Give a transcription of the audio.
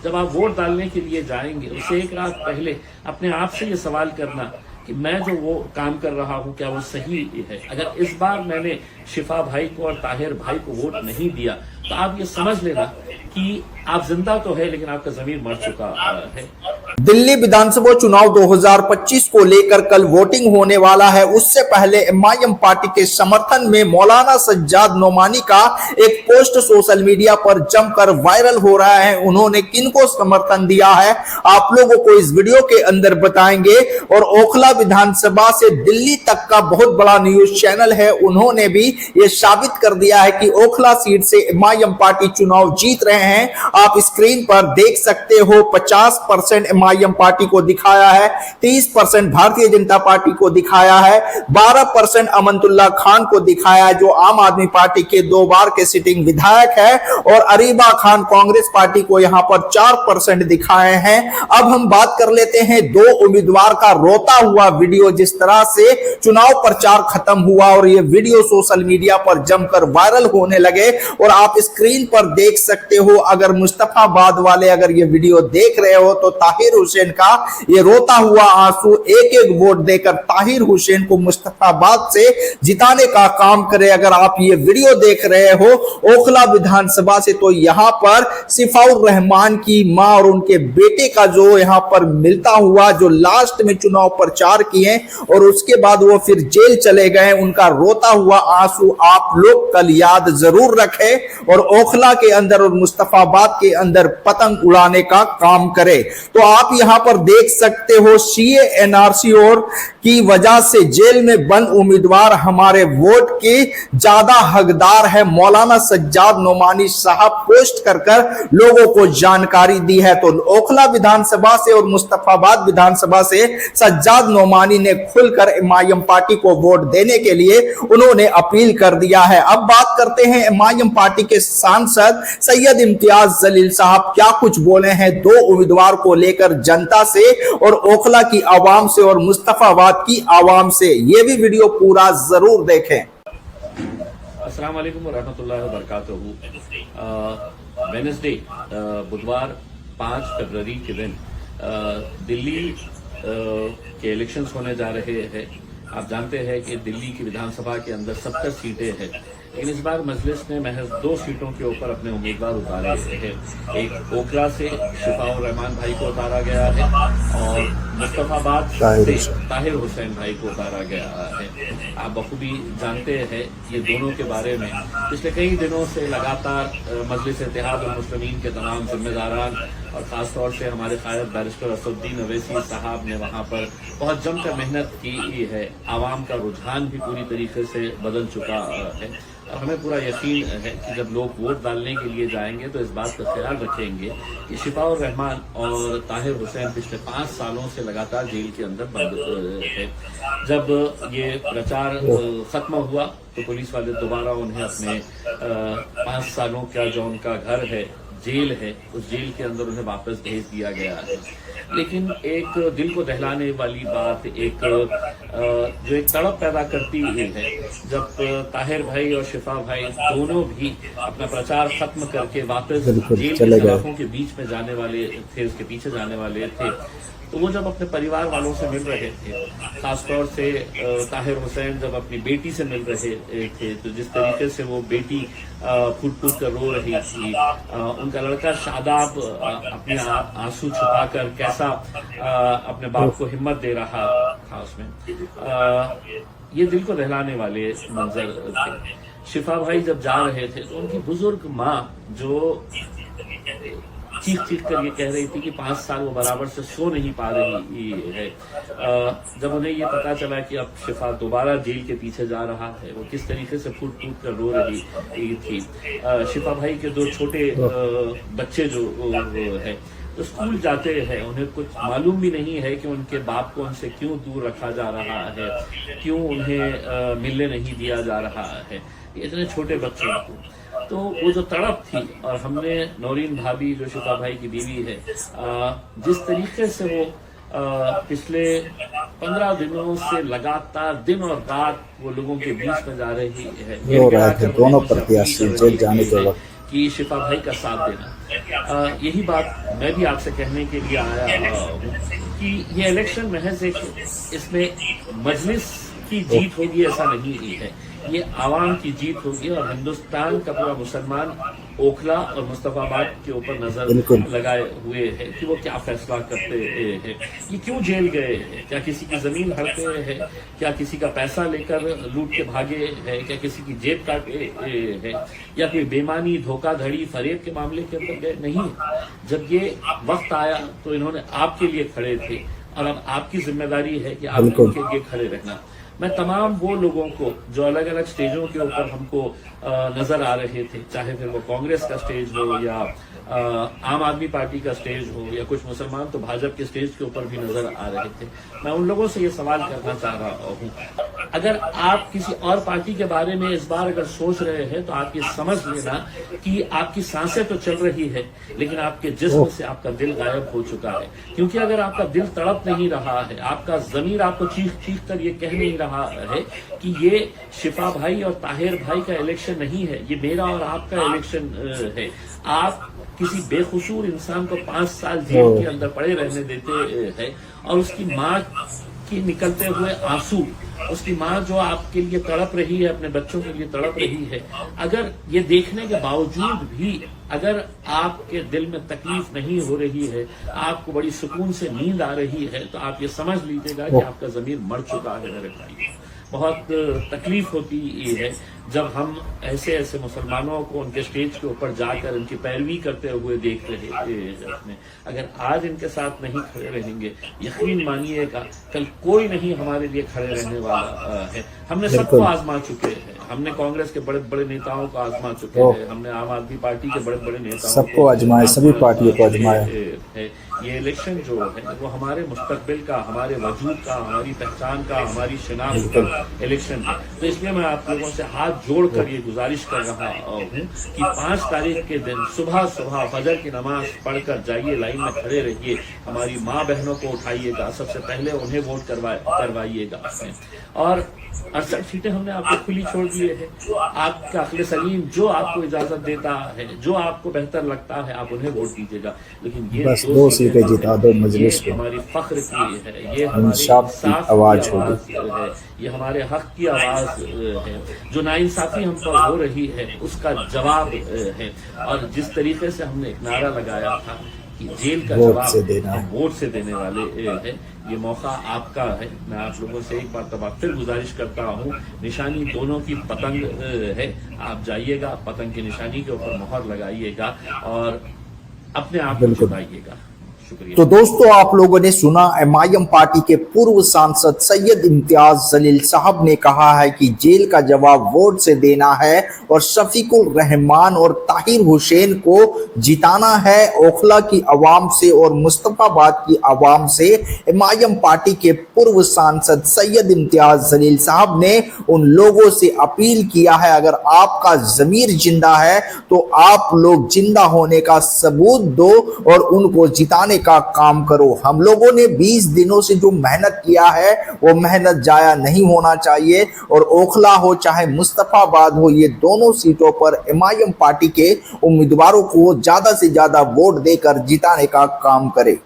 जब आप वोट डालने के लिए जाएंगे उससे एक रात पहले अपने आप से ये सवाल करना कि मैं जो वो काम कर रहा हूं क्या वो सही है। अगर इस बार मैंने शिफा भाई को और ताहिर भाई को वोट नहीं दिया तो आप ये समझ लेना कि आप जिंदा तो है लेकिन आपका जमीर मर चुका है। दिल्ली विधानसभा चुनाव 2025 को लेकर कल वोटिंग होने वाला है। उससे पहले एमआईएम पार्टी के समर्थन में मौलाना सज्जाद नोमानी का एक पोस्ट सोशल मीडिया पर जमकर वायरल हो रहा है। उन्होंने किनको समर्थन दिया है आप लोगों को इस वीडियो के अंदर बताएंगे। और ओखला विधानसभा से दिल्ली तक का बहुत बड़ा न्यूज चैनल है, उन्होंने भी ये साबित कर दिया है कि ओखला सीट से एमआईएम पार्टी चुनाव जीत रहे हैं। आप स्क्रीन पर देख सकते हो 50% एमआईएम पार्टी को दिखाया है, 30% भारतीय जनता पार्टी को दिखाया है, 12% अमनतुल्लाह खान को दिखाया है जो आम आदमी पार्टी के 2 बार के सिटिंग विधायक है, और अरीबा खान कांग्रेस पार्टी को यहां पर 4% दिखाए हैं। अब हम बात कर लेते हैं 2 उम्मीदवार का रोता हुआ वीडियो, जिस तरह से चुनाव प्रचार खत्म हुआ और ये वीडियो सोशल मीडिया पर जमकर वायरल होने लगे। और आप स्क्रीन पर देख सकते हो, अगर मुस्तफाबाद वाले अगर ये वीडियो देख रहे हो तो ताहिर हुसैन का ये रोता हुआ आंसू, एक एक वोट देकर ताहिर हुसैन को मुस्तफाबाद से जिताने का काम करे। अगर आप ये वीडियो देख रहे हो ओखला विधानसभा से तो यहां पर सिफाउर रहमान की मां और उनके बेटे का जो यहां पर मिलता हुआ जो लास्ट में चुनाव प्रचार किए और उसके बाद वो फिर जेल चले गए, उनका रोता हुआ आंसू आप लोग कल याद जरूर रखें और ओखला के अंदर और मुस्तफाबाद के अंदर पतंग उड़ाने का काम करे। तो आप यहां पर देख सकते हो सीए एनआरसी और की वजह से जेल में बंद उम्मीदवार हमारे वोट के ज्यादा हकदार है, मौलाना सज्जाद नोमानी साहब पोस्ट कर लोगों को जानकारी दी है। तो ओखला विधानसभा से और मुस्तफाबाद विधानसभा से सज्जाद नोमानी ने खुलकर एमआईएम पार्टी को वोट देने के लिए उन्होंने अपील कर दिया है। अब बात करते हैं एमआईएम पार्टी के सांसद सैयद इम्तियाज जलील साहब क्या कुछ बोले हैं 2 उम्मीदवार को लेकर जनता से और ओखला की आवाम से और मुस्तफाबाद की आवाम से। ये भी वीडियो पूरा जरूर देखें। अस्सलाम वालेकुम व रहमतुल्लाहि व बरकातहू। वेडनेसडे बुधवार 5 फरवरी के दिन दिल्ली के इलेक्शंस होने जा रहे हैं। आप जानते हैं कि दिल्ली की विधानसभा के अंदर 70 सीटें हैं, लेकिन इस बार मजलिस ने महज 2 सीटों के ऊपर अपने उम्मीदवार उतारे हैं। एक ओखला से शिफाउर रहमान भाई को उतारा गया है और मुस्तफाबाद से ताहिर हुसैन भाई को उतारा गया है। आप बखूबी जानते हैं ये दोनों के बारे में पिछले कई दिनों से लगातार मजलिस इत्तेहाद और मुस्लिमीन के तमाम जिम्मेदारान और खासतौर से हमारे कायद बैरिस्टर असदुद्दीन अवैसी साहब ने वहां पर बहुत जमकर मेहनत की है। आवाम का रुझान भी पूरी तरीके से बदल चुका है और हमें पूरा यकीन है कि जब लोग वोट डालने के लिए जाएंगे तो इस बात का ख्याल रखेंगे कि शिफाउर रहमान और ताहिर हुसैन पिछले 5 सालों से लगातार जेल के अंदर बंद है। जब ये प्रचार खत्म हुआ तो पुलिस वाले दोबारा उन्हें अपने 5 सालों का जो उनका घर है, जेल है, उस जेल के अंदर उन्हें वापस भेज दिया गया है। लेकिन एक दिल को दहलाने वाली बात, एक जो एक तड़प पैदा करती हुई है, जब ताहिर भाई और शिफा भाई दोनों भी अपना प्रचार खत्म करके वापस जेल के सलाखों के बीच में जाने वाले थे, उसके पीछे जाने वाले थे, तो वो जब अपने परिवार वालों से मिल रहे थे, खासतौर से ताहिर हुसैन जब अपनी बेटी से मिल रहे थे, तो जिस तरीके से वो बेटी फूट फूट कर रो रही थी, उनका लड़का शादाब अपने आंसू छुपाकर कैसा अपने बाप को हिम्मत दे रहा था, उसमें ये दिल को दहलाने वाले मंजर थे। शिफा भाई जब जा रहे थे तो उनकी बुजुर्ग माँ जो चीख चीख कर ये कह रही थी कि 5 साल वो बराबर से सो नहीं पा रही है। जब उन्हें ये पता चला कि अब शिफा दोबारा जेल के पीछे जा रहा है, वो किस तरीके से फूट फूट कर रो रही थी। शिफा भाई के 2 छोटे बच्चे जो है तो स्कूल जाते हैं, उन्हें कुछ मालूम भी नहीं है कि उनके बाप को उनसे क्यों दूर रखा जा रहा है, क्यों उन्हें मिलने नहीं दिया जा रहा है, इतने छोटे बच्चों को। तो वो जो तड़प थी, और हमने नौरीन भाभी जो शिफा भाई की बीवी है, जिस तरीके से वो पिछले 15 दिनों से लगातार दिन और रात वो लोगों के बीच में जा रही है, दोनों प्रत्याशी जेल जाने के वक्त कि शिफा भाई का साथ देना। यही बात मैं भी आपसे कहने के लिए आया हूँ कि ये इलेक्शन महज एक इसमें मजलिस की जीत होगी ऐसा नहीं है, ये आवाम की जीत होगी और हिंदुस्तान का पूरा मुसलमान ओखला और मुस्तफाबाद के ऊपर नजर लगाए हुए है कि वो क्या फैसला करते हैं, ये क्यों जेल गए हैं, क्या किसी की जमीन हड़पे हैं, क्या किसी का पैसा लेकर लूट के भागे हैं, क्या किसी की जेब काटे है, या कोई बेमानी धोखाधड़ी फरेब के मामले के अंदर गए नहीं। जब ये वक्त आया तो इन्होंने आपके लिए खड़े थे और अब आपकी जिम्मेदारी है कि आप उनके लिए खड़े रहना। मैं तमाम वो लोगों को जो अलग अलग स्टेजों के ऊपर हमको नजर आ रहे थे, चाहे फिर वो कांग्रेस का स्टेज हो या आम आदमी पार्टी का स्टेज हो या कुछ मुसलमान तो भाजपा के स्टेज के ऊपर भी नजर आ रहे थे, मैं उन लोगों से ये सवाल करना चाह रहा हूँ, अगर आप किसी और पार्टी के बारे में इस बार अगर सोच रहे हैं तो आप ये समझ लेना कि आपकी सांसें तो चल रही है लेकिन आपके जिस्म से आपका दिल गायब हो चुका है। क्योंकि अगर आपका दिल तड़प नहीं रहा है, आपका जमीर आपको चीख चीख कर ये कह नहीं रहा है कि ये शिफा भाई और ताहिर भाई का इलेक्शन नहीं है, ये मेरा और आपका इलेक्शन है, आप किसी बेकसूर इंसान को 5 साल जेल के अंदर पड़े रहने देते हैं और उसकी माँ की निकलते हुए आंसू, उसकी माँ जो आपके लिए तड़प रही है, अपने बच्चों के लिए तड़प रही है, अगर ये देखने के बावजूद भी अगर आपके दिल में तकलीफ नहीं हो रही है, आपको बड़ी सुकून से नींद आ रही है, तो आप ये समझ लीजिएगा कि आपका जमीर मर चुका है मेरे भाई। बहुत तकलीफ होती है जब हम ऐसे ऐसे मुसलमानों को उनके स्टेज के ऊपर जाकर उनकी पैरवी करते हुए देख रहे हैं। अगर आज इनके साथ नहीं खड़े रहेंगे, यकीन मानिएगा कल कोई नहीं हमारे लिए खड़े रहने वाला है। हमने सबको आजमा चुके हैं, हमने कांग्रेस के बड़े बड़े नेताओं को आजमा चुके हैं, हमने आम आदमी पार्टी के बड़े बड़े नेताओं सबको आजमाए, सभी पार्टियों को आजमाया है। ये इलेक्शन जो है वो हमारे मुस्तकबिल का, हमारे वजूद का, हमारी पहचान का, हमारी शिनाख्त का इलेक्शन है। तो इसलिए मैं आप लोगों से हाथ जोड़कर ये गुजारिश कर रहा हूँ कि 5 तारीख के दिन सुबह सुबह फजर की नमाज पढ़कर जाइए, लाइन में खड़े रहिए, हमारी माँ बहनों को उठाइएगा, सबसे पहले उन्हें वोट करवाइएगा। और 68 सीटें हमने आपको खुली छोड़ दिए हैं, आपका अक्ल सलीम जो आपको इजाजत देता है, जो आपको बेहतर लगता है, आप उन्हें वोट दीजिएगा। लेकिन ये बस 2 सीटें जिता दो मजलिस को, हमारी फख्र की है, ये हमारी इंसाफ की आवाज होगी, है, ये हमारे हक की आवाज है। जो नाइंसाफी हम पर हो रही है उसका जवाब है। और जिस तरीके से हमने एक नारा लगाया था कि जेल का जवाब वोट से देने वाले हैं, ये मौका आपका है। मैं आप लोगों से एक बार तब फिर गुजारिश करता हूँ, निशानी दोनों की पतंग है, आप जाइएगा, पतंग की निशानी के ऊपर मोहर लगाइएगा और अपने आप को जिताइएगा। तो दोस्तों, आप लोगों ने सुना एमआईएम पार्टी के पूर्व सांसद सैयद इम्तियाज जलील साहब ने कहा है कि जेल का जवाब वोट से देना है और शफीकुर रहमान और ताहिर हुसैन को जिताना है ओखला की आवाम से और मुस्तफाबाद की आवाम से। एमआईएम पार्टी के पूर्व सांसद सैयद इम्तियाज जलील साहब ने उन लोगों से अपील किया है, अगर आपका जमीर जिंदा है तो आप लोग जिंदा होने का सबूत दो और उनको जिताने का काम करो। हम लोगों ने 20 दिनों से जो मेहनत किया है वो मेहनत जाया नहीं होना चाहिए और ओखला हो चाहे मुस्तफाबाद हो, ये दोनों सीटों पर एमआईएम पार्टी के उम्मीदवारों को ज्यादा से ज्यादा वोट देकर जिताने का काम करे।